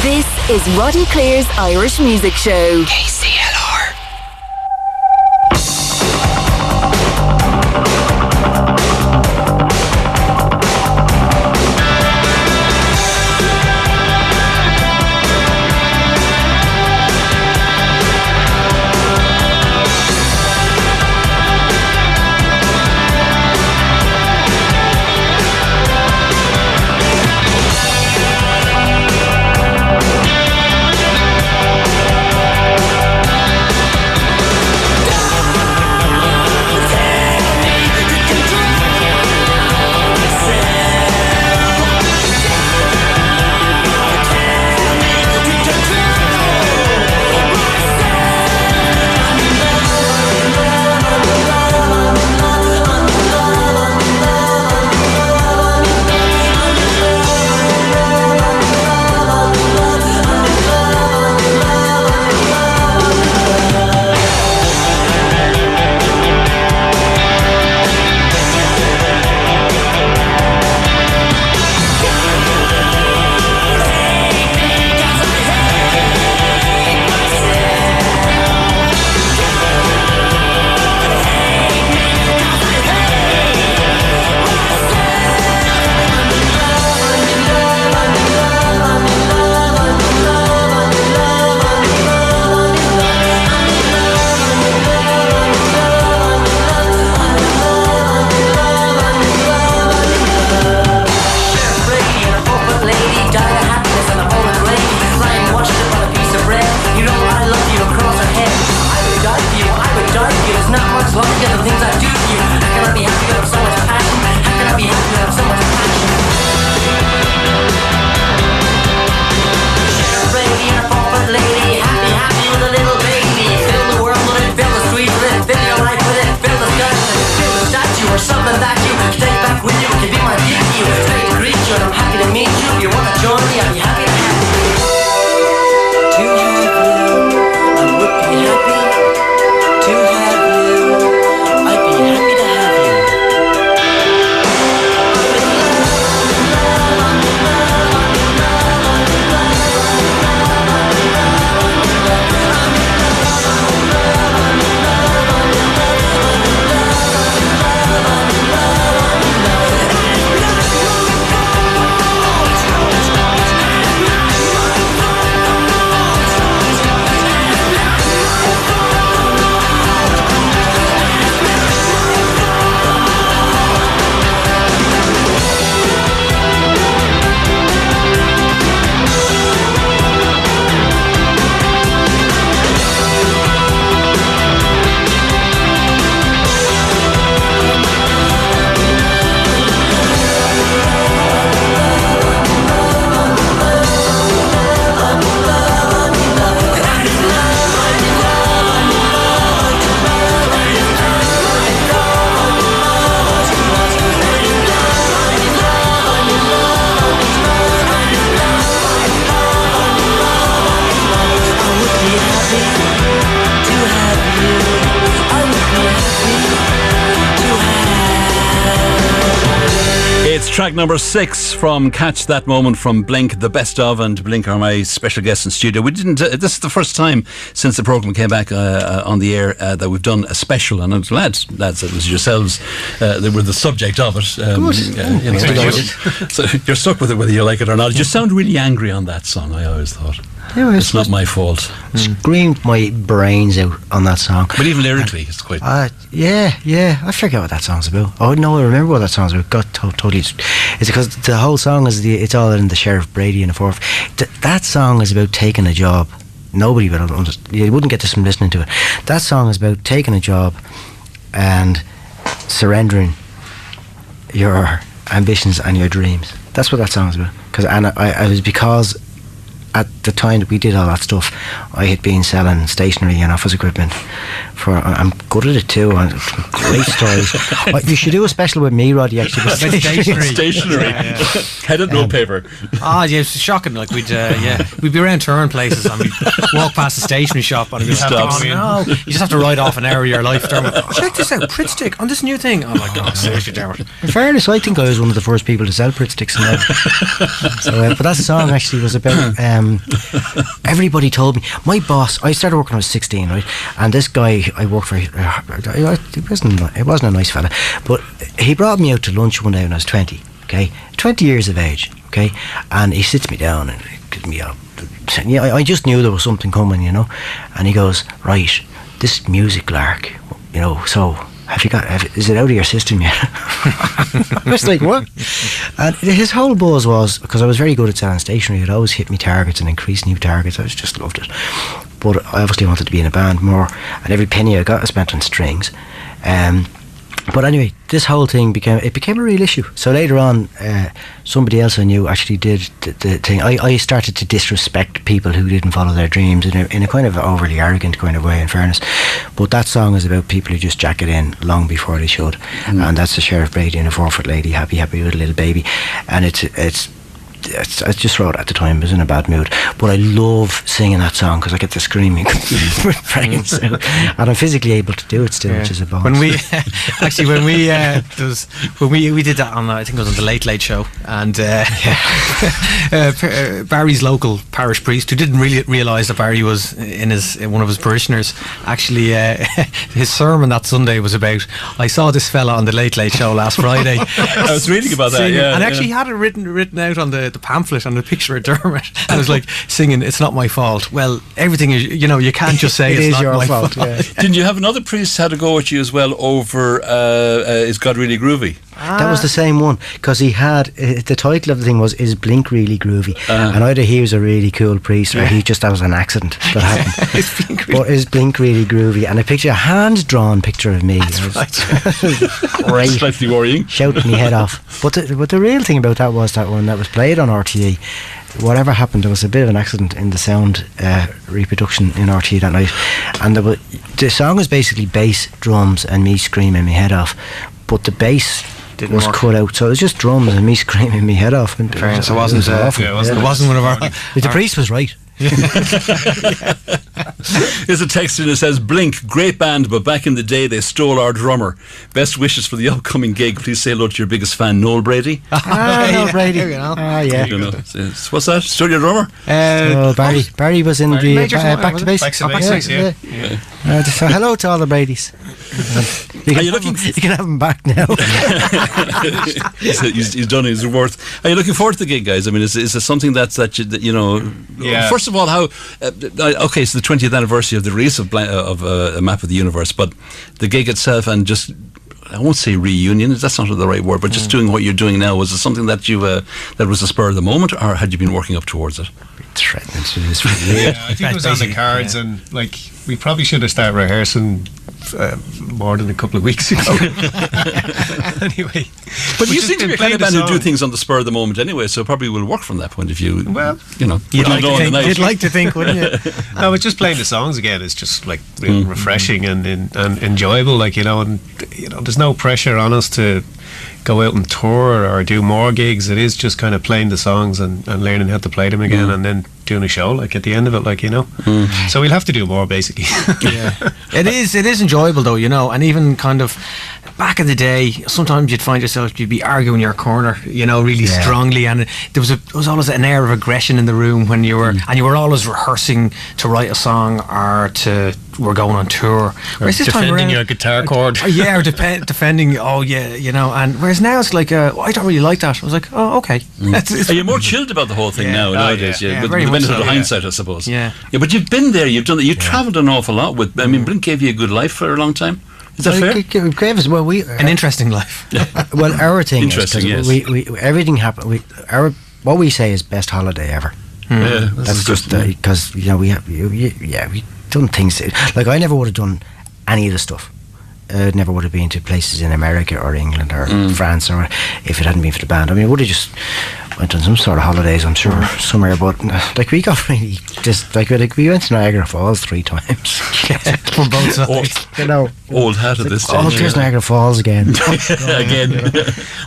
This is Roddy Clear's Irish Music Show. KCLR. Track number 6 from Catch That Moment from Blink, the best of, and Blink are my special guests in studio. We didn't. This is the first time since the programme came back on the air that we've done a special, and it was lads, it was yourselves that were the subject of it. So you're stuck with it whether you like it or not. You sound really angry on that song. I always thought. Yeah, it's not my fault. Screamed my brains out on that song. But even lyrically, it's quite. Yeah. I forget what that song's about. Oh no, I remember what that song's about. Got totally. It's because the whole song is it's all in the Sheriff Brady and the fourth. That song is about taking a job. Nobody would understand. You wouldn't get this from listening to it. That song is about taking a job and surrendering your ambitions and your dreams. That's what that song is about. It was because at the time that we did all that stuff, I had been selling stationery and office equipment. I'm good at it too, and great stories. You should do a special with me, Roddy, actually. Stationery. Headed notepaper. Yeah, it's shocking. Like we'd be around touring places and we'd walk past the stationery shop and we'd have to go, you just have to write off an hour of your life. Check this out, Pritt Stick on this new thing. I'm like, oh, seriously, Dermot. In fairness, I think I was one of the first people to sell Pritt Sticks. But that song actually was about everybody told me. My boss, I started working when I was 16, right? And this guy I worked for, it wasn't a nice fella, but he brought me out to lunch one day when I was 20, okay? 20 years of age, okay? And he sits me down and gives me a... Yeah, I just knew there was something coming, you know. And he goes, right, this music lark, you know, so is it out of your system yet? I was like, what? And his whole buzz was, because I was very good at selling stationery, I'd always hit me targets and increase new targets. I just loved it. But I obviously wanted to be in a band more, and every penny I got I spent on strings. But anyway, this whole thing became a real issue. So later on, somebody else I knew actually did the thing. I started to disrespect people who didn't follow their dreams in a kind of overly arrogant kind of way, in fairness. But that song is about people who just jack it in long before they should. And that's the Sheriff Brady and a 4-foot lady, happy with a little baby. And it's I just wrote it at the time. I was in a bad mood, but I love singing that song because I get the screaming brains out, and I'm physically able to do it still, which is a bonus. When we we did that on, I think it was on the Late Late Show, and Barry's local parish priest, who didn't really realise that Barry was one of his parishioners, actually his sermon that Sunday was about, I saw this fella on the Late Late Show last Friday. I was reading about that, yeah, and actually he had it written out on the pamphlet and the picture of Dermot, and it was like singing "It's Not My Fault." Well, everything is, you know, you can't just say it's not my fault. Yeah. Didn't you have another priest had a go at you as well over Is God Really Groovy? That was the same one, because he had the title of the thing was "Is Blink Really Groovy?" And either he was a really cool priest, or that was an accident that happened. But "Is Blink Really Groovy?" and a hand-drawn picture of me. That's right. Great. Slightly worrying. Shouting my head off. But the real thing about that was that one that was played on RTE. Whatever happened, there was a bit of an accident in the sound reproduction in RTE that night, and the song was basically bass, drums, and me screaming my head off. But the bass was cut out, so it was just drums and me screaming my head off. And it wasn't awful. It wasn't one of our. The priest was right. There's a text in that says, Blink, great band, but back in the day they stole our drummer. Best wishes for the upcoming gig. Please say hello to your biggest fan, Noel Brady. Noel Brady. Yeah. You know, what's that? Still your drummer? Barry was in the back to base. So hello to all the Bradys. You can have him back now. He's done his reward. Are you looking forward to the gig, guys? I mean, is it something that you know? Yeah. First of all, how? Okay, it's the 20th anniversary of the release of A Map of the Universe, but the gig itself, and just, I won't say reunion, that's not the right word, but just doing what you're doing now, was it something that you that was a spur of the moment, or had you been working up towards it? Threatening to this. Yeah, I think it was on the cards, and like we probably should have started rehearsing more than a couple of weeks ago. Anyway, but you seem to be a kind of band who do things on the spur of the moment anyway, so probably will work from that point of view. Well, you know, you'd like to think, wouldn't you? No, but just playing the songs again is just like really refreshing and enjoyable. Like, you know, and you know, there's no pressure on us to go out and tour or do more gigs. It is just kind of playing the songs and learning how to play them again, and then doing a show like at the end of it, like, you know. So we'll have to do more, basically. It is enjoyable though, you know, and even kind of back in the day, sometimes you'd find yourself, you'd be arguing your corner, you know, really strongly, and there was always an air of aggression in the room when you were and you were always rehearsing to write a song or we're going on tour, whereas this defending time around, your guitar chord, or defending, you know, and whereas now it's like, I don't really like that. I was like, oh, okay. Are you more chilled about the whole thing now nowadays? Yeah, with the benefit of hindsight, I suppose. Yeah, but you've been there, you've done it, you've travelled an awful lot with. I mean, Blink gave you a good life for a long time. Is that fair? It gave us an interesting life. Well, our thing interesting, is, yes. we everything happened. What we say is best holiday ever. Yeah, that's just because you know we done things like I never would have done any of the stuff. Never would have been to places in America or England or France, or if it hadn't been for the band. I mean, I would have just went on some sort of holidays, I'm sure, somewhere. But like we got really just like we went to Niagara Falls 3 times from both sides. You know, old hat at this stage. There's Niagara Falls again. Again.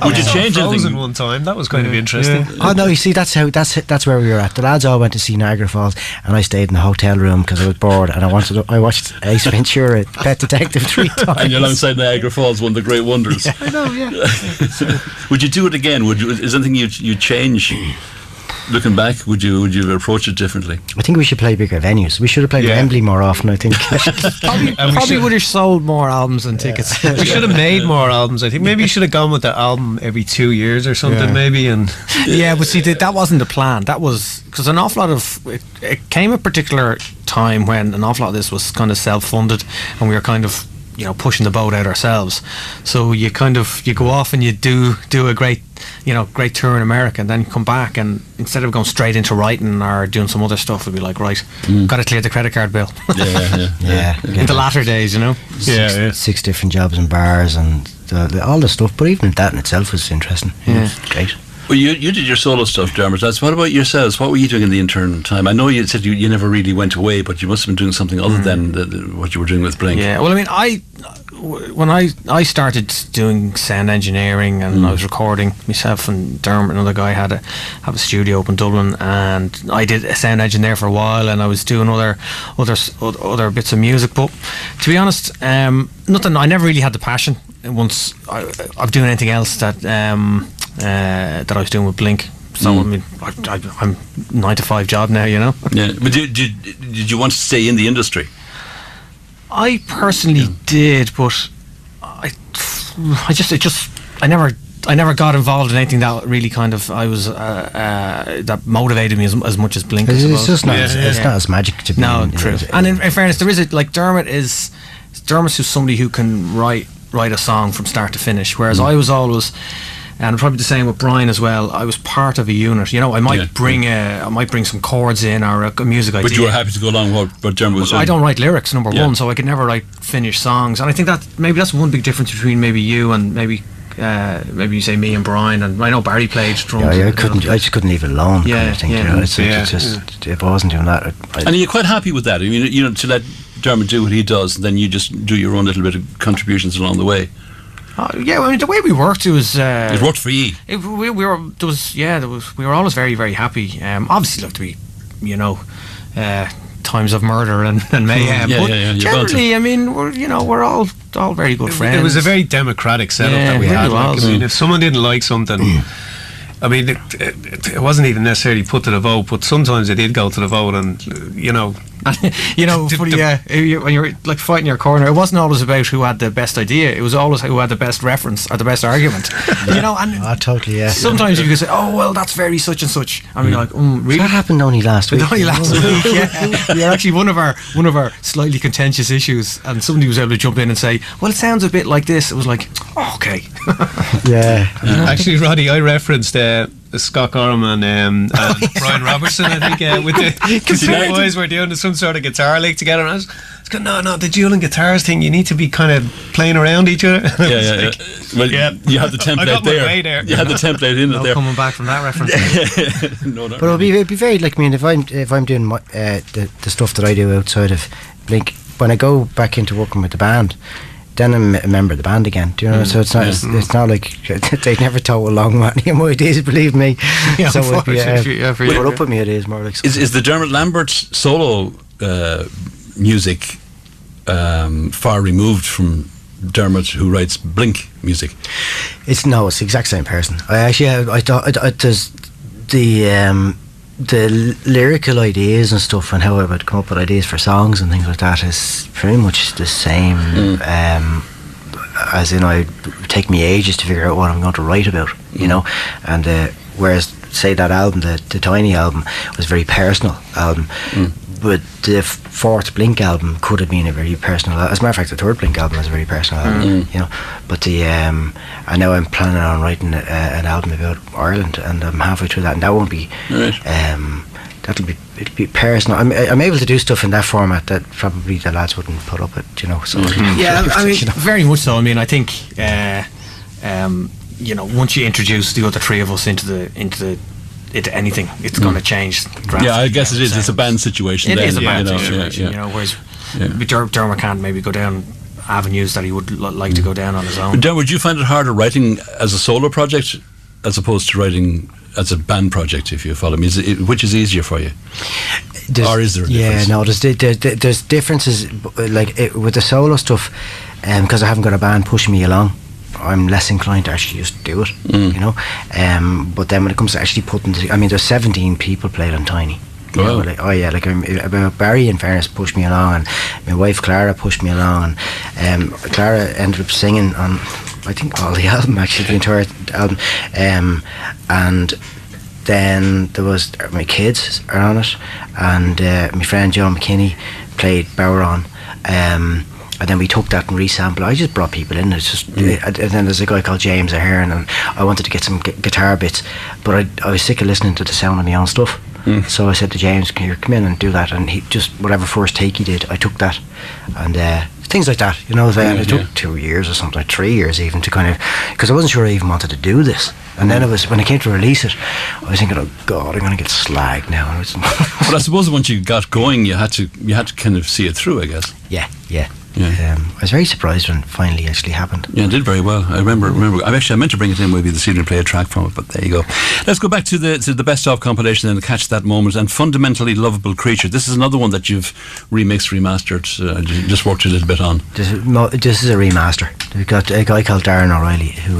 Would you change anything? One time that was kind of interesting. Oh no, you see, that's where we were at. The lads all went to see Niagara Falls, and I stayed in the hotel room because I was bored, and I watched Ace Ventura, Pet Detective 3 times. And you're alongside Niagara Falls, one of the great wonders. I know, yeah. Would you do it again? Is there anything you'd change? Looking back, would you have approached it differently? I think we should play bigger venues. We should have played Wembley more often, I think. Probably would have sold more albums and tickets. We should have made more albums. I think maybe you should have gone with the album every 2 years or something, maybe. And yeah, but see, that wasn't the plan. That was because an awful lot of it came a particular time when an awful lot of this was kind of self-funded, and we were kind of pushing the boat out ourselves. So you go off and you do a great tour in America, and then you come back, and instead of going straight into writing or doing some other stuff, it'd be like, right, got to clear the credit card bill. Yeah. In the latter days, Six different jobs in bars and all the stuff. But even that in itself was interesting. Yeah. It's great. Well, you did your solo stuff, Dermot. What about yourselves? What were you doing in the intern time? I know you said you never really went away, but you must have been doing something other than what you were doing with Blink. Yeah, well, I mean, when I started doing sound engineering, and I was recording, myself and Dermot, another guy, have a studio up in Dublin, and I did a sound engine there for a while, and I was doing other bits of music. But to be honest, nothing. I never really had the passion once of doing anything else that I was doing with Blink. So I mean, I'm 9 to 5 job now, Yeah, but did you want to stay in the industry? I personally did, but I never got involved in anything that really kind of that motivated me as much as Blink. It's just not. It's not as magic to be. No, true. And in fairness, there is like Dermot's who's somebody who can write a song from start to finish, whereas I was always. And probably the same with Brian as well. I was part of a unit. I might bring some chords in or a music idea. But you were happy to go along with what Dermot was saying. I don't write lyrics, number one, so I could never write finished songs. And I think that's one big difference between maybe you and maybe you say me and Brian. And I know Barry played drums. Yeah, I just couldn't leave it alone. Kind of thing, if I wasn't doing that. And are you quite happy with that? I mean, to let Dermot do what he does, and then you just do your own little bit of contributions along the way. Yeah, I mean, the way we worked, it worked for you. We were always very, very happy. Obviously, look, to be, times of murder and mayhem. But generally, I mean, we're all very good friends. It was a very democratic setup that we had. I mean, if someone didn't like something, I mean, it wasn't even necessarily put to the vote, but sometimes it did go to the vote, and when you're like fighting your corner, it wasn't always about who had the best idea. It was always who had the best reference or the best argument. And totally. Yeah. Sometimes you could say, "Oh, well, that's very such and such," and you're like, "Really?" That happened only last week. Only last week. Yeah. You're actually one of our slightly contentious issues, and somebody was able to jump in and say, "Well, it sounds a bit like this." It was like, oh, "Okay." Yeah. Actually, Roddy, I referenced Scott Gorham and Brian Robertson, I think, with the two boys were doing some sort of guitar lick together, and I was going, no, the dueling guitars thing, you need to be kind of playing around each other. Yeah. Well, you have the template I got my way there. You had the template in there. Coming back from that reference. But it'd be very, like, I mean, if I'm doing the stuff that I do outside of Blink, when I go back into working with the band, then I'm a member of the band again. Do you know? So it's not like they never told along any of my ideas, believe me. Yeah, so put up with me ideas more like. Is the Dermot Lambert solo music far removed from Dermot who writes Blink music? It's the exact same person. I thought there's the lyrical ideas and stuff, and how I would come up with ideas for songs and things like that is pretty much the same. As in, it would take me ages to figure out what I'm going to write about, and whereas, say, that album, the Tiny album, was a very personal album, but the fourth Blink album could have been a very personal. As a matter of fact, the third Blink album was a very personal album, But I know I'm planning on writing an album about Ireland, and I'm halfway through that, and that won't be. It'll be personal. I'm able to do stuff in that format that probably the lads wouldn't put up with, So I mean, very much so. I mean, I think once you introduce the other three of us into anything, it's going to change drastically. Yeah, I guess it is. It's a band situation. It is a band situation. Whereas Dermot can't maybe go down avenues that he would like to go down on his own. But Dermot, would you find it harder writing as a solo project as opposed to writing as a band project, if you follow me? Which is easier for you? Or is there a difference? Yeah, no, there's differences, like with the solo stuff, because I haven't got a band pushing me along. I'm less inclined to actually just do it, you know. But then when it comes to actually putting, there's 17 people played on Tiny. You know, like, Barry, in fairness, pushed me along, and my wife Clara pushed me along, and Clara ended up singing on, I think, all the album, actually, the entire album, and then there was my kids are on it, and my friend John McKinney played Bowron, and then we took that and resampled. I just brought people in. It's just, and then there's a guy called James Ahern, and I wanted to get some guitar bits, but I was sick of listening to the sound of my own stuff. So I said to James, "Can you come in and do that?" And he just, whatever first take he did, I took that, and things like that, you know. It took 2 years or something, like 3 years even, to kind of, because I wasn't sure I even wanted to do this. And then it was, when I came to release it, I was thinking, oh God, I'm going to get slagged now. But I suppose once you got going, you had to kind of see it through, I guess. Yeah. I was very surprised when it finally actually happened. Yeah, it did very well. I remember. I meant to bring it in maybe this evening and play a track from it, but there you go. Let's go back to the best of compilation and Catch That Moment and Fundamentally Lovable Creature. This is another one that you've remixed, remastered, just worked a little bit on. This is a remaster. We've got a guy called Darren O'Reilly who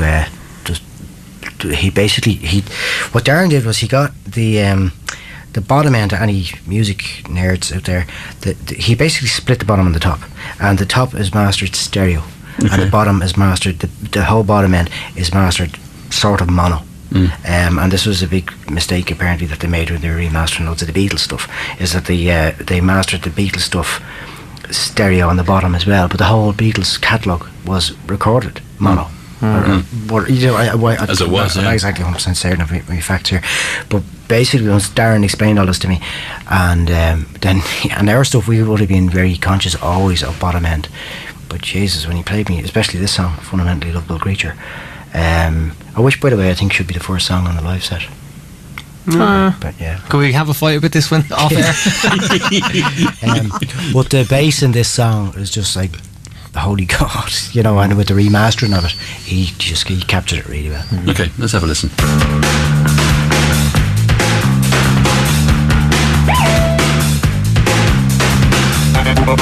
what Darren did was he got the bottom end to any music nerds out there, he basically split the bottom and the top, and the top is mastered stereo, and the bottom is mastered, the whole bottom end is mastered sort of mono. And this was a big mistake apparently that they made when they were remastering loads of the Beatles stuff, is that they mastered the Beatles stuff stereo on the bottom as well, but the whole Beatles catalogue was recorded mono. As it was, I'm not exactly 100% certain of my facts here, but basically once Darren explained all this to me, and then our stuff, we would have been very conscious always of bottom end, but Jesus, when he played me, especially this song, Fundamentally Lovable Creature, which, by the way, I think should be the first song on the live set. But yeah, can we have a fight about this one off air? But the bass in this song is just like, holy God, you know, and with the remastering of it, he captured it really well. Okay, let's have a listen. So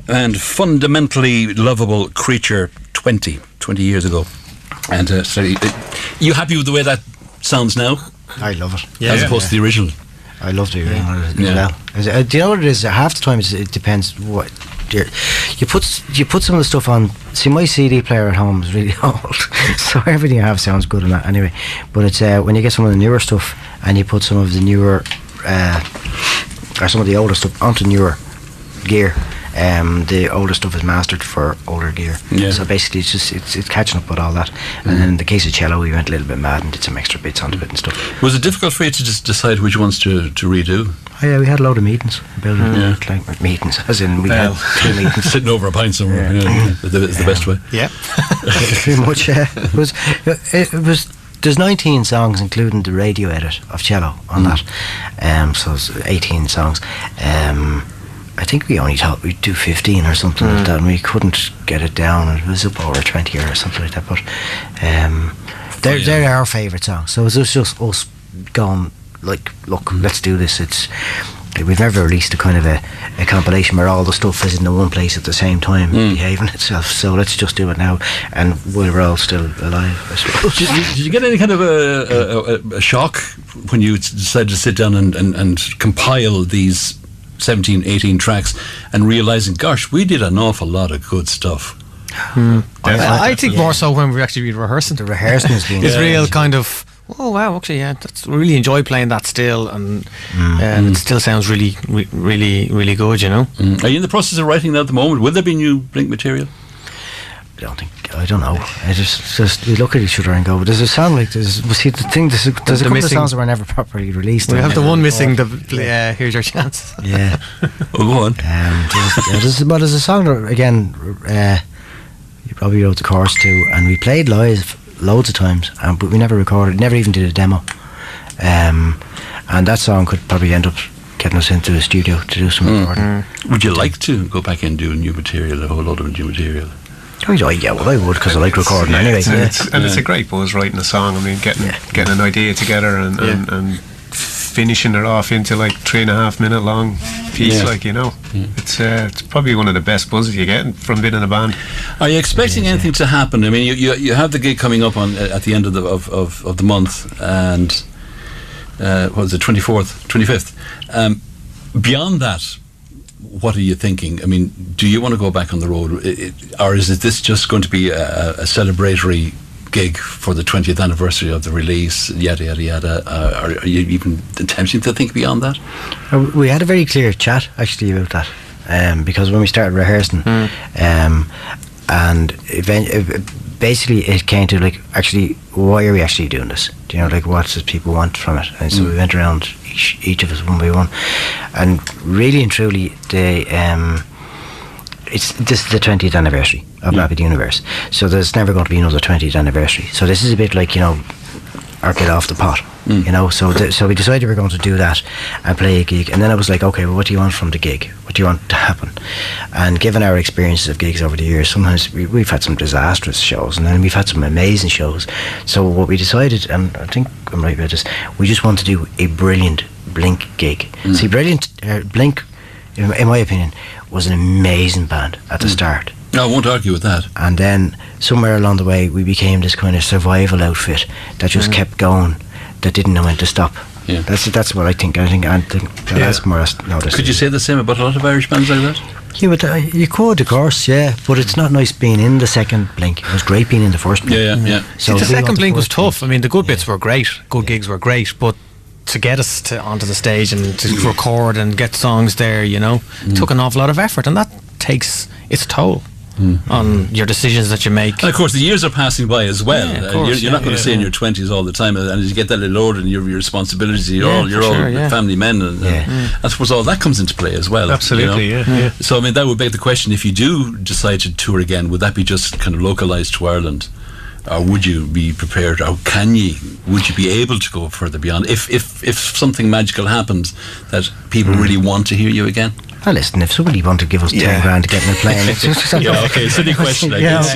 and Fundamentally Lovable Creature 20 years ago. And so you happy with the way that sounds now? I love it. As opposed to the original? I love the original as well. Do you know what it is? Half the time it depends what you put some of the stuff on. See, my CD player at home is really old, so everything I have sounds good on that anyway. But it's when you get some of the newer stuff and you put some of the newer or some of the older stuff onto newer gear. The older stuff is mastered for older gear. So basically it's catching up with all that. And then in the case of cello, we went a little bit mad and did some extra bits onto it and stuff. Was it difficult for you to just decide which ones to redo? Oh, yeah, we had a load of meetings about it. Like meetings, as in we had 2 meetings. Sitting over a pint somewhere. It's the best way. Yeah. Pretty much, it was there's 19 songs including the radio edit of cello on that. So it's 18 songs. I think we only thought we'd do 15 or something like that, and we couldn't get it down. It was up over 20 or something like that. But they're our favourite songs. So it was just us going like, look, let's do this. We've never released a kind of a compilation where all the stuff is in the one place at the same time behaving itself. So let's just do it now, and we're all still alive, I suppose. Did you get any kind of a shock when you decided to sit down and compile these 17, 18 tracks and realising, gosh, we did an awful lot of good stuff? I think more so when we're actually rehearsing. The rehearsing has been it's real kind of, oh wow, actually, we really enjoy playing that still, and it still sounds really, really, really good, you know. Are you in the process of writing that at the moment? Will there be new Blink material? I don't know. I just we look at each other and go, there's a song like this. See, the thing, there's a couple of songs that were never properly released. We have the one missing. Here's Your Chance. Yeah. Well, go on. There's a song that, again, you probably wrote the chorus to, and we played live loads of times, but we never recorded, never even did a demo. And that song could probably end up getting us into the studio to do some recording. Would you like to go back and do new material, a whole lot of new material? Yeah, well, I would, because I like recording anyway. It's a great buzz writing a song. I mean, getting an idea together and finishing it off into like 3.5 minute long piece, it's probably one of the best buzzes you get from being in a band. Are you expecting anything to happen? I mean, you have the gig coming up on at the end of the month, and what was it, 25th? Beyond that, what are you thinking? I mean, do you want to go back on the road, or is this just going to be a celebratory gig for the 20th anniversary of the release, yada yada yada? Are you even attempting to think beyond that? We had a very clear chat actually about that, because when we started rehearsing, and basically it came to like, actually, why are we actually doing this? Do you know, like, what does people want from it? And so we went around each of us one by one, and really and truly, this is the 20th anniversary of Rapid Universe, so there's never going to be another 20th anniversary. So this is a bit like, our get off the pot, so we decided we were going to do that and play a gig, and then I was like, okay, well, what do you want from the gig? What do you want to happen? And given our experiences of gigs over the years, sometimes we've had some disastrous shows, and then we've had some amazing shows. So what we decided, and I think I'm right about this, we just want to do a brilliant Blink gig. See, Blink, in my opinion, was an amazing band at the start. No, I won't argue with that. And then somewhere along the way, we became this kind of survival outfit that just kept going, that didn't know when to stop. Yeah. That's what I think. I think that's more. Could you say the same about a lot of Irish bands like that? Yeah, but you could, of course, yeah. But it's not nice being in the second Blink. It was great being in the first Blink. Yeah. So the second Blink was tough. I mean, the good bits were great. Good gigs were great, but to get us onto the stage and to record and get songs there, took an awful lot of effort, and that takes its toll on your decisions that you make. And of course, the years are passing by as well. Yeah, of course, you're not going to stay in your 20s all the time, and as you get that little older and your responsibilities, you're all family men, and I suppose all that comes into play as well. Absolutely, yeah. So I mean, that would beg the question: if you do decide to tour again, would that be just kind of localised to Ireland? Or would you be prepared, or would you be able to go further beyond if something magical happens that people really want to hear you again? listen, if somebody wanted to give us 10 grand to get in a plane, it's just okay, silly question, I guess.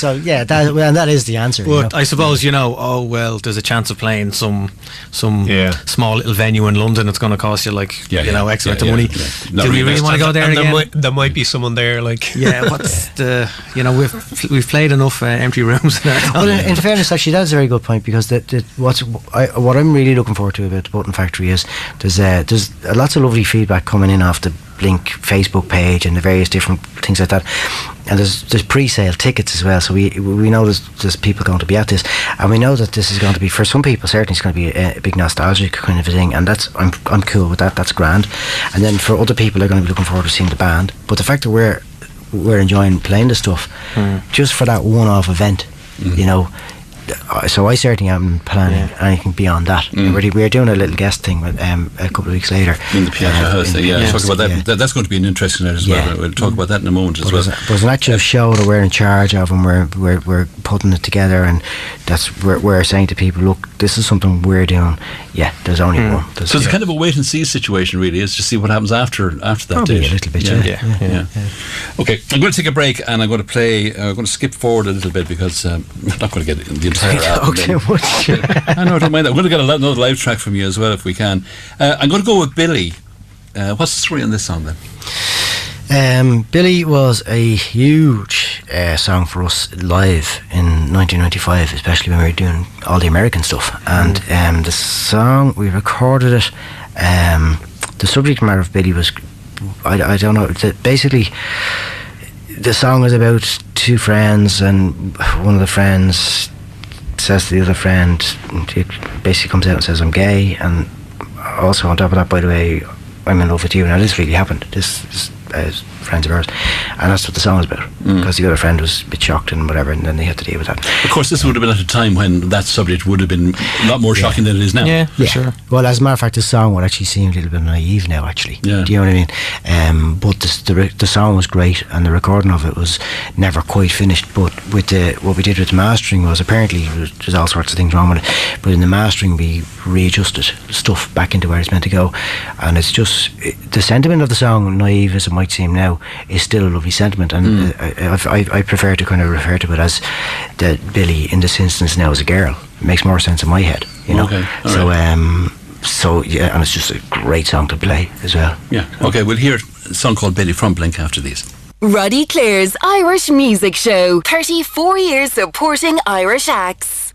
that is the answer. But I suppose, there's a chance of playing some small little venue in London. It's going to cost you X amount of money. Do we really want to go there again? There might be someone there, what's the we've played enough empty rooms. Well, in fairness, actually, that's a very good point, because what I'm really looking forward to about the Button Factory is there's lots of lovely feedback coming in off the Blink Facebook page and the various different things like that, and there's pre-sale tickets as well, so we know there's people going to be at this, and we know that this is going to be, for some people certainly, it's going to be a big nostalgic kind of a thing, and I'm cool with that. That's grand. And then for other people, they're going to be looking forward to seeing the band. But the fact that we're enjoying playing the stuff just for that one-off event, so I certainly am planning anything beyond that. We're doing a little guest thing with a couple of weeks later in the Piazza House. Talk about that. That's going to be an interesting night as well. We'll talk about that in a moment as well. There's an actual show that we're in charge of, and we're putting it together, and that's we're saying to people, look, this is something we're doing. There's only one. So it's kind of a wait and see situation, really, is to see what happens after that Probably date. A little bit. Yeah. Okay, I'm going to take a break, and I'm going to play. I'm going to skip forward a little bit, because I'm not going to get the entire album. Too much. I know, I don't mind that. I'm going to get another live track from you as well, if we can. I'm going to go with Billy. What's the story on this song then? Billy was a huge song for us live in 1995, especially when we were doing all the American stuff. And the song, we recorded it. The subject matter of Billy was, I don't know, basically the song was about two friends, and one of the friends says to the other friend, he basically comes out and says, I'm gay, and also on top of that, by the way, I'm in love with you. Now this really happened. This is friends of ours, and that's what the song is about, because the other friend was a bit shocked and whatever, and then they had to deal with that. Of course, this would have been at a time when that subject would have been a lot more shocking than it is now. Yeah, sure. Well, as a matter of fact, the song would actually seem a little bit naive now, actually. Yeah. Do you know what I mean? But the song was great, and the recording of it was never quite finished. But with what we did with the mastering was, apparently there's all sorts of things wrong with it, but in the mastering we readjusted stuff back into where it's meant to go, and it's just the sentiment of the song, naive as it might seem now, is still a lovely sentiment, and I prefer to kind of refer to it as that Billy in this instance now is a girl. It makes more sense in my head, Okay, so yeah, and it's just a great song to play as well. Yeah. Okay, we'll hear a song called Billy from Blink after these. Roddy Clare's Irish Music Show. 34 years supporting Irish acts.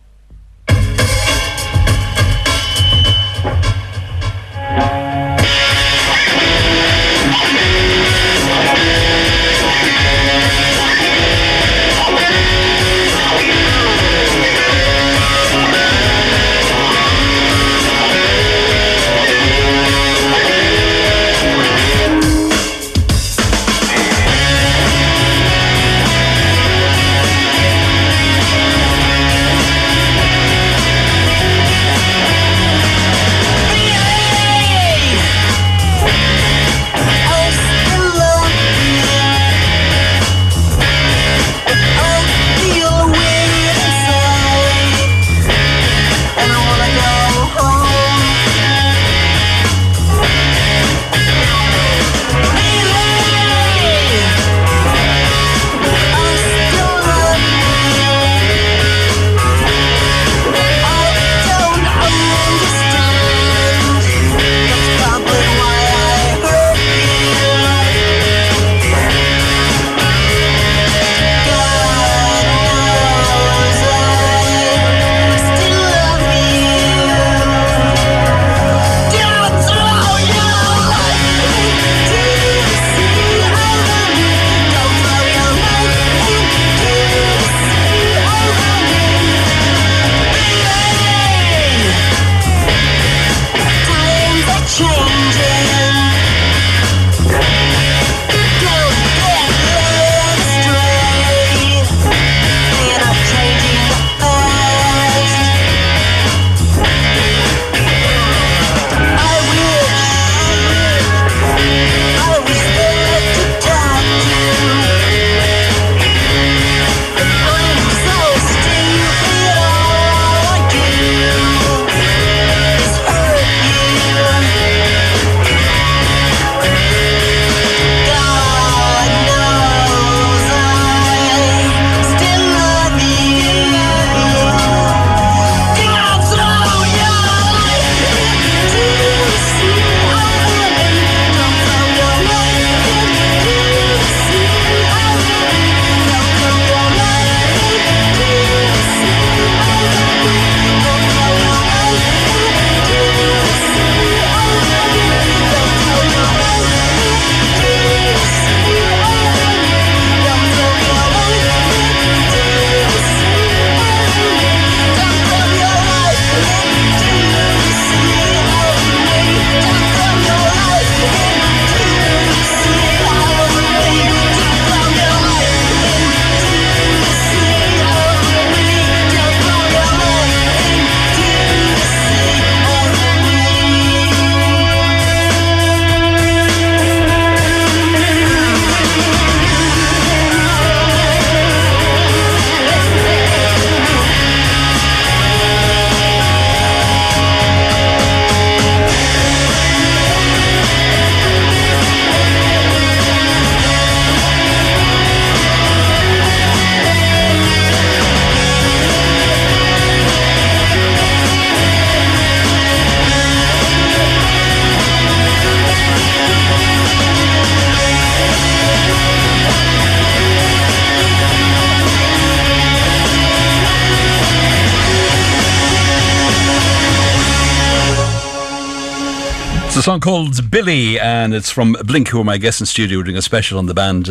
a song called Billy, and it's from Blink, who are my guests in studio. We're doing a special on the band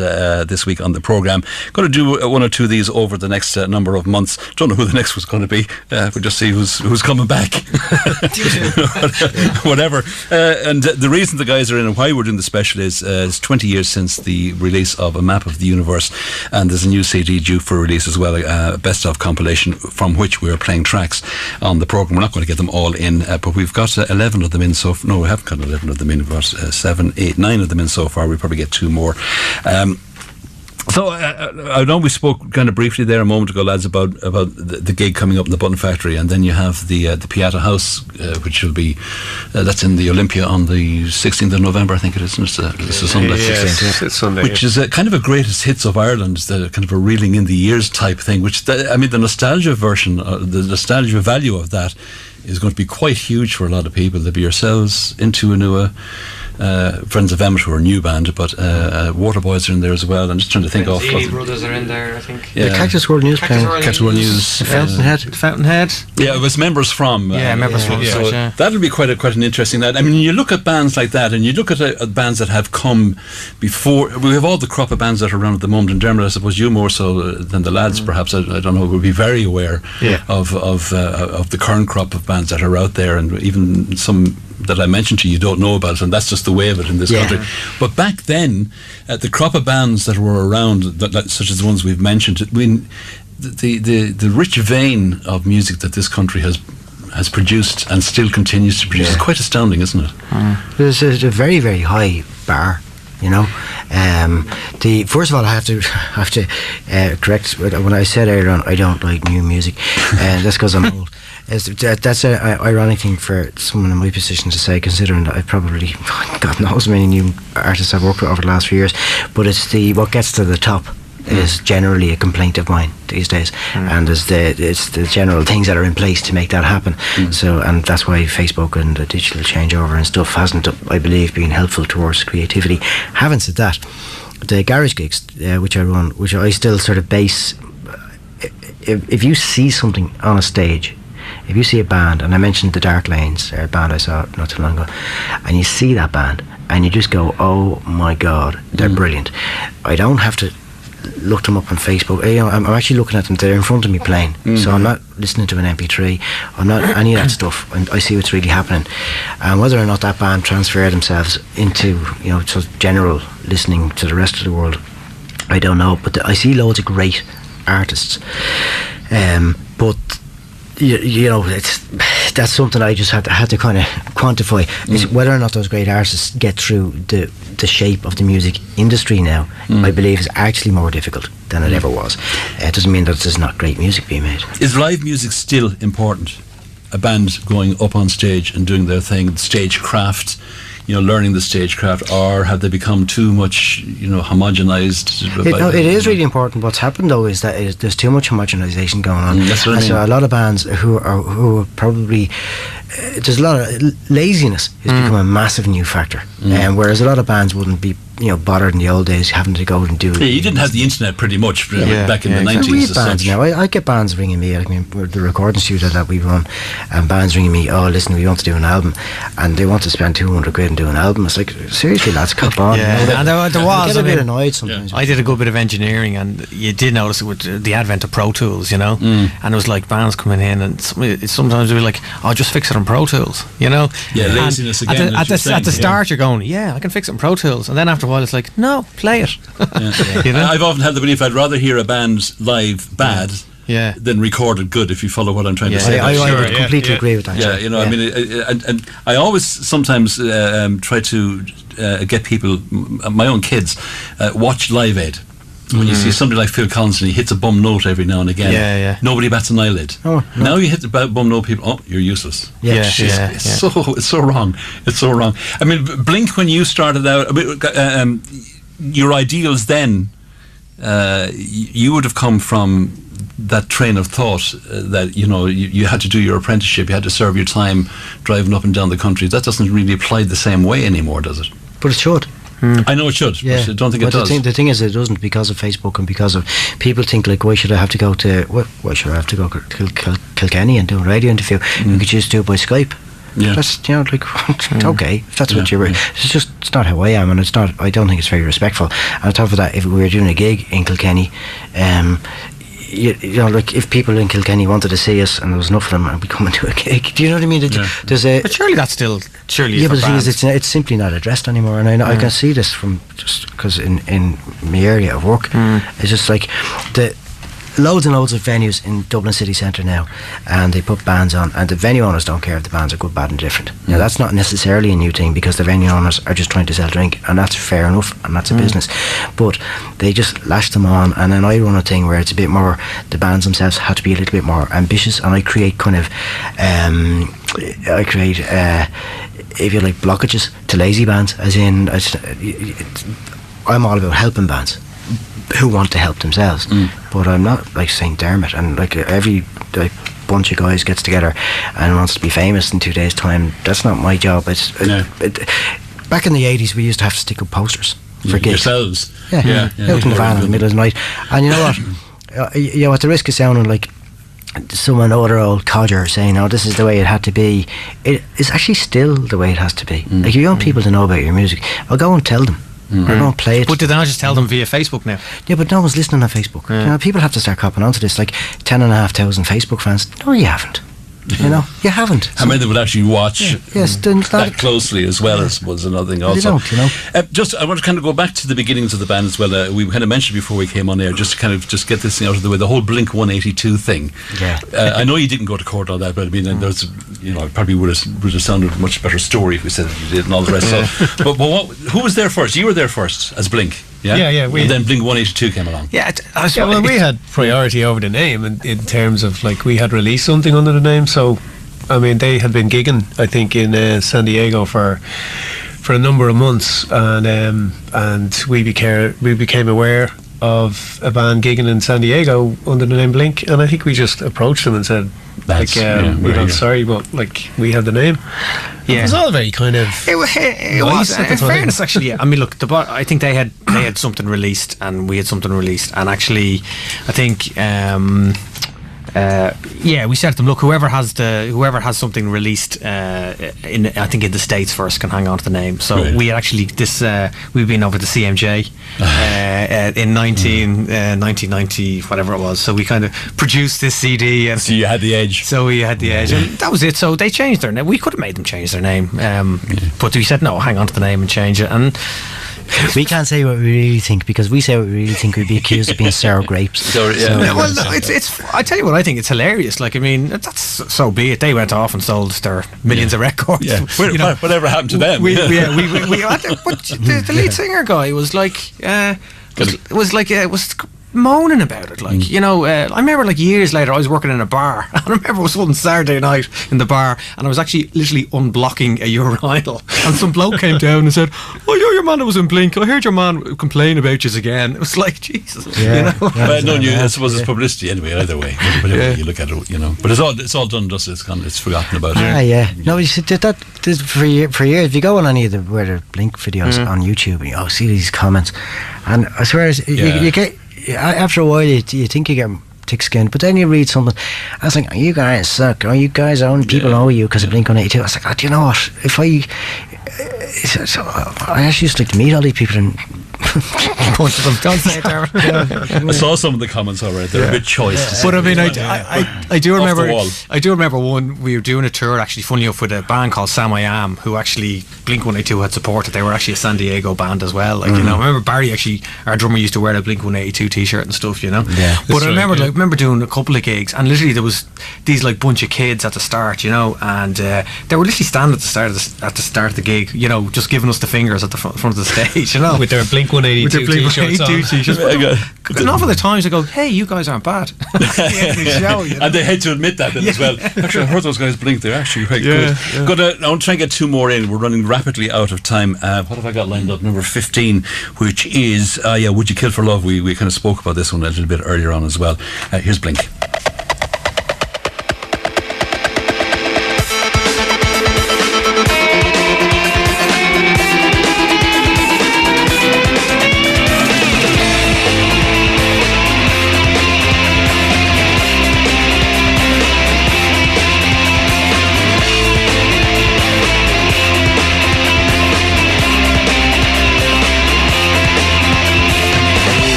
this week on the programme. Going to do one or two of these over the next number of months. Don't know who the next one's going to be. We'll just see who's coming back. Whatever. And the reason the guys are in and why we're doing the special is 20 years since the release of A Map of the Universe, and there's a new CD due for release as well, a best of compilation from which we're playing tracks on the programme. We're not going to get them all in, but we've got 11 of them in so far. No, we haven't got 11 of them in. We've got 7, 8, 9 of them in so far. We'll probably get 2 more. So I know we spoke kind of briefly there a moment ago, lads, about the gig coming up in the Button Factory, and then you have the Piata House, which will be that's in the Olympia on the 16th of November, I think it is. It's a Sunday. Yes, it's Sunday. Which is kind of a greatest hits of Ireland, the kind of a reeling in the years type thing. Which I mean, the nostalgia version, the nostalgia value of that is going to be quite huge for a lot of people. There'll be yourselves, Into Anua, Friends of Emmett, who are a new band, but Waterboys are in there as well. I'm just trying to think off. The Brothers are in there, I think. Yeah. The Cactus World News playing. Cactus World News. Fountainhead. Yeah, it was members from. Members from. So Yeah. that'll be quite an interesting night. I mean, you look at bands like that, and you look at bands that have come before. We have all the crop of bands that are around at the moment. In Dermot, I suppose you more so than the lads, perhaps. I don't know. Will be very aware of the current crop of bands that are out there, and even some that I mentioned to you don't know about, and that's just the way of it in this country. But back then, the crop of bands that were around, such as the ones we've mentioned, I mean, the rich vein of music that this country has produced and still continues to produce is quite astounding, isn't it? There's a very, very high bar. You know, first of all, I have to correct when I said earlier on I don't like new music, and that's because I'm old. That's an ironic thing for someone in my position to say, considering that I've probably, God knows, many new artists I've worked with over the last few years. But it's what gets to the top is generally a complaint of mine these days, and it's the general things that are in place to make that happen. So, and that's why Facebook and the digital changeover and stuff hasn't, I believe, been helpful towards creativity. Having said that, the garage gigs which I run, which I still sort of base, if you see something on a stage, if you see a band, and I mentioned the Dark Lanes, a band I saw not too long ago, and you see that band and you just go, oh my God, they're brilliant. I don't have to look them up on Facebook. You know, I'm actually looking at them. They're in front of me playing, so I'm not listening to an MP3. I'm not any of that stuff. I see what's really happening, and whether or not that band transfer themselves into, you know, sort of general listening to the rest of the world, I don't know. But I see loads of great artists, but you know, that's something I just had to kind of quantify. Is whether or not those great artists get through the shape of the music industry now, I believe is actually more difficult than it ever was. It doesn't mean that there's not great music being made. Is live music still important? A band going up on stage and doing their thing, stagecraft, you know, learning the stagecraft, or have they become too much, you know, homogenized? It is really important. What's happened though is that there's too much homogenization going on. That's what I mean. So a lot of bands who are probably there's a lot of laziness has become a massive new factor, whereas a lot of bands wouldn't be, you know, bothered in the old days having to go and do. Yeah, you didn't have the internet pretty much back in the 90s. I read bands now. I get bands ringing me. I mean, the recording studio that we run, and bands ringing me. Oh, listen, we want to do an album, and they want to spend 200 quid and do an album. It's like, seriously, lads, cop on. Yeah, you know, and there was. I get a bit annoyed sometimes. I did a good bit of engineering, and you did notice it with the advent of Pro Tools, you know, and it was like bands coming in, and sometimes they were like, "Oh, just fix it on Pro Tools," you know. Yeah, laziness again. At the start, you're going, "Yeah, I can fix it in Pro Tools," and then after a while, it's like, "No, play it." You know? I've often had the belief I'd rather hear a band live bad than recorded good, if you follow what I'm trying to say. I completely agree with that. Yeah, you know, I mean, and I always sometimes try to get people, my own kids, watch Live Aid. When you see somebody like Phil Collins and he hits a bum note every now and again, nobody bats an eyelid. Oh, no. Now you hit the bum note, people, oh, you're useless. It's so wrong. It's so wrong. I mean, Blink, when you started out, your ideals then, you would have come from that train of thought that, you know, you had to do your apprenticeship, you had to serve your time driving up and down the country. That doesn't really apply the same way anymore, does it? But it should. I know it should, but I don't think it does. The thing is, it doesn't, because of Facebook and because of people think like, why should I have to go to Kilkenny and do a radio interview? You could just do it by Skype. Yeah. That's, you know, like, it's okay if that's what you're. It's not how I am, and it's not. I don't think it's very respectful. And on top of that, if we were doing a gig in Kilkenny, you know, like if people in Kilkenny wanted to see us and there was enough of them, and we come and do a gig. Do you know what I mean? There's a. But surely that's still Yeah, but the thing is, it's simply not addressed anymore, and I can see this from just because in my area of work, it's just like the. Loads and loads of venues in Dublin city centre now, and they put bands on, and the venue owners don't care if the bands are good, bad and different. Now that's not necessarily a new thing, because the venue owners are just trying to sell drink, and that's fair enough, and that's a business, but they just lash them on. And then I run a thing where it's a bit more, the bands themselves have to be a little bit more ambitious, and I create kind of if you like, blockages to lazy bands, as in I'm all about helping bands who want to help themselves, but I'm not like St. Dermot, and like every like bunch of guys gets together and wants to be famous in 2 days' time. That's not my job. Back in the 80s, we used to have to stick up posters for gigs. Yourselves. Yeah. Out in the van in the middle of the night. And you know what? You know, at the risk of sounding like some other old codger saying, "Oh, this is the way it had to be," it is actually still the way it has to be. Like, you want people to know about your music, well, go and tell them. Or don't play it. But did I just tell them via Facebook now? Yeah, but no one's listening on Facebook. You know, people have to start copping onto this. Like 10,500 Facebook fans. No, you haven't. You know, you haven't. How many would actually watch that closely as well, as was another thing also. They don't, you know. Just, I want to kind of go back to the beginnings of the band as well. We kind of mentioned before we came on air, just to kind of just get this thing out of the way, the whole Blink 182 thing. Yeah. I know you didn't go to court on that, but I mean, there's, you know, it probably would have sounded a much better story if we said that you did and all the rest. So, but who was there first? You were there first as Blink. Yeah, and then Blink 182 came along. Well, we had priority over the name in terms of, like, we had released something under the name. So, I mean, they had been gigging, I think, in San Diego for a number of months, and we became aware of a band gigging in San Diego under the name Blink, and I think we just approached them and said, sorry, but like, we have the name. Yeah, it was all very kind of. It was. In fairness, actually, yeah. I mean, look, I think they had something released, and we had something released, and actually, I think. We said to them, look, whoever has something released in the States first can hang on to the name. So we had actually we've been over to CMJ in 1990, whatever it was. So we kind of produced this CD, and so you had the edge. So we had the edge, and that was it. So they changed their name. We could have made them change their name, but we said no, hang on to the name and change it. And we can't say what we really think, because we say what we really think, we'd be accused of being sour grapes. Well, it's. I tell you what, I think it's hilarious. Like, I mean, that's so be it. They went off and sold their millions of records. Yeah. Whatever happened to them? But the lead singer guy was like, was moaning about it, like, you know. I remember, like, years later, I was working in a bar. I remember it was one Saturday night in the bar, and I was actually literally unblocking a urinal, and some bloke came down and said, "Oh, you're your man that was in Blink. I heard your man complain about you again." It was like, Jesus, you know. But no, I suppose it's publicity anyway. Either way, whatever you look at it, you know. But it's all done, dusted. It's forgotten about. No, you see, that for years. If you go on any of the Blink videos on YouTube, and you see these comments, and I swear, you get. After a while, you think you get thick-skinned, but then you read something. I was like, "Oh, you guys suck. Oh, you guys people know you because of Blink-182." I was like, "Oh, do you know what? If I actually used to like to meet all these people and punch them." Don't say it, I saw some of the comments already. They're a bit choice. But I mean, I do remember. I do remember one. We were doing a tour, actually, funny enough, with a band called Sam I Am, who actually Blink-182 had supported. They were actually a San Diego band as well. Like, you know, I remember Barry, actually, our drummer, used to wear a Blink-182 t-shirt and stuff. You know. Yeah. But I remember doing a couple of gigs, and literally there was these like bunch of kids at the start, you know, and they were literally standing at the start of the gig, you know, just giving us the fingers at the front of the stage, you know, with their Blink-182 t-shirts on. An awful lot of times I go, "Hey, you guys aren't bad." Show, you know? And they had to admit that then as well. Actually, I heard those guys Blink. They're actually quite good. I want to try and get two more in. We're running rapidly out of time. What have I got lined up? Number 15, which is Would You Kill for Love? We kind of spoke about this one a little bit earlier on as well. Here's Blink.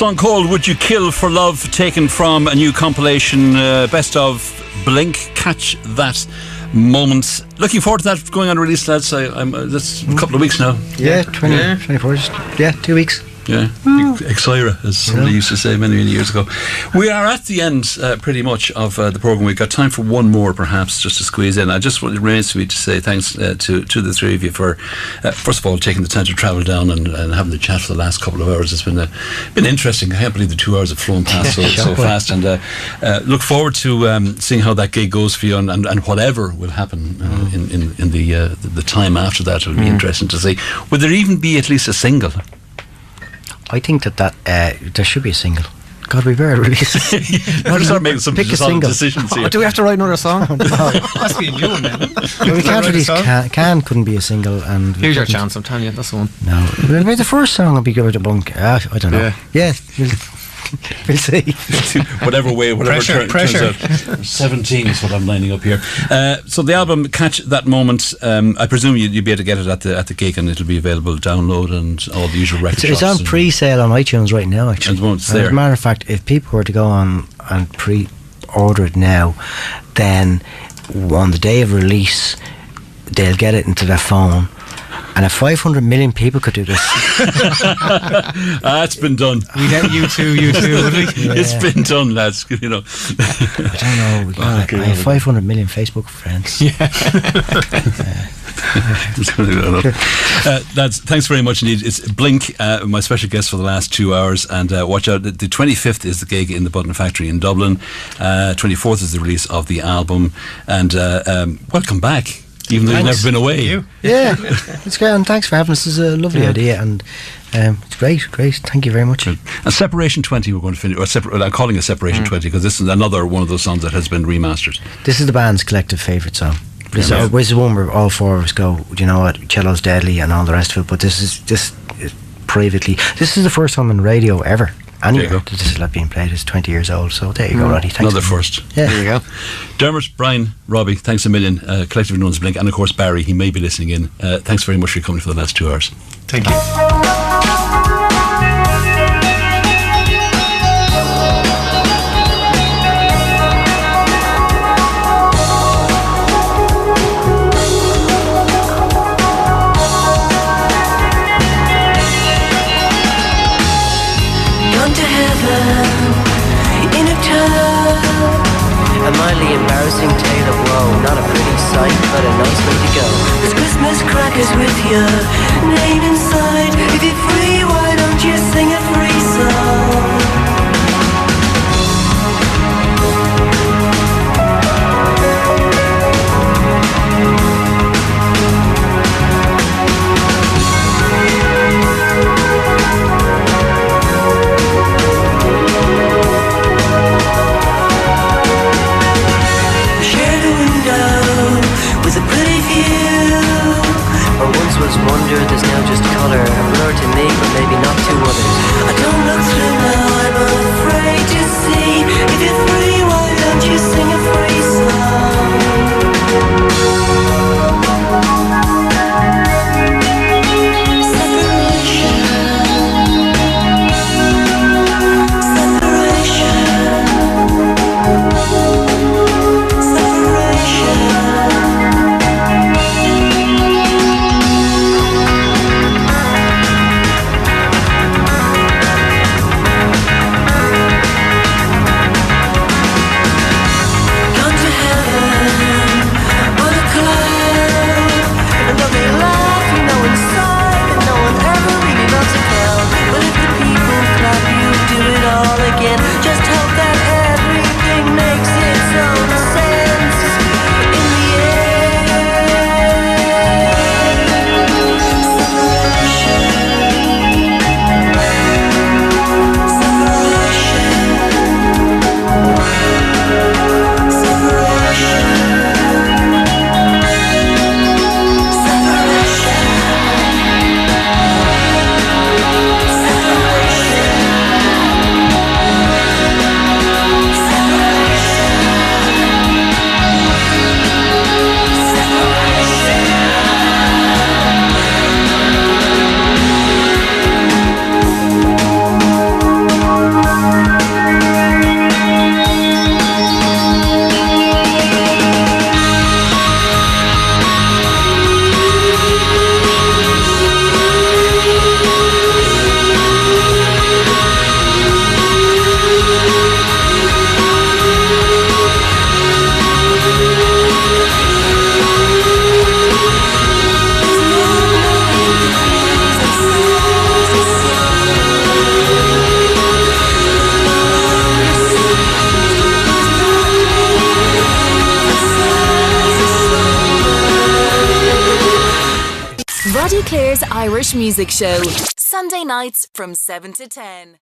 Song called Would You Kill for Love, taken from a new compilation, Best of Blink. Catch that moment. Looking forward to that going on release, lads. That's a couple of weeks now. Yeah, 24. Yeah, 2 weeks. Yeah, Exira, as somebody used to say many years ago. We are at the end pretty much of the programme. We've got time for one more perhaps just to squeeze in. I just want it remains for me to say thanks to the three of you for first of all taking the time to travel down and having the chat for the last couple of hours. It's been interesting. I can't believe the 2 hours have flown past so fast, and look forward to seeing how that gig goes for you and whatever will happen in the time after that. It will be interesting to see. Will there even be at least a single? I think that there should be a single. God, we better release it. We'll start making some pick a single. decisions here. Do we have to write another song? No. Must be a new one then. Well, we can't release couldn't be a single. And here's your chance, I'm telling you, that's the one. No. Maybe the first song will be Give It a Bunk. I don't know. Yeah. We'll see. whatever pressure. turns out. 17 is what I'm lining up here. So the album Catch That Moment, I presume you'll be able to get it at the gig, and it'll be available download and all the usual record shops. It's on pre-sale on iTunes right now, actually. At the moment it's there. As a matter of fact, if people were to go on and pre-order it now, then on the day of release they'll get it into their phone. And if 500 million people could do this, it's been done. We get you too, would we? Yeah. It's been done, lads. You know. I don't know. I have 500 million Facebook friends. Yeah. Lads, thanks very much indeed. It's Blink, my special guest for the last 2 hours, and watch out. The 25th is the gig in the Button Factory in Dublin. 24th is the release of the album, and welcome back. Even though you've never been away. Yeah, it's great, and thanks for having us. It's a lovely idea, and it's great. Thank you very much. And Separation 20 we're going to finish, I'm calling it Separation 20 because this is another one of those songs that has been remastered. This is the band's collective favourite song. This is one where all four of us go, you know what, cello's deadly and all the rest of it, but this is privately, this is the first time on radio ever. Anywhere that this is like being played. It's 20 years old, so there you go, Roddy. Thanks. Another first. Yeah. There you go. Dermot, Brian, Robbie, thanks a million. Collectively known as Blink, and of course Barry, he may be listening in. Thanks very much for coming for the last 2 hours. Thank you. A mildly embarrassing tale of woe. Not a pretty sight, but a nice way to go. There's Christmas crackers with your name inside. If you're free, why don't you sing a free song? just colour, a blur to me, but maybe not to others. I don't look through now, I'm afraid to see. If you're free, why don't you sing a free song? Roddy Clare's Irish Music Show. Sunday nights from 7 to 10.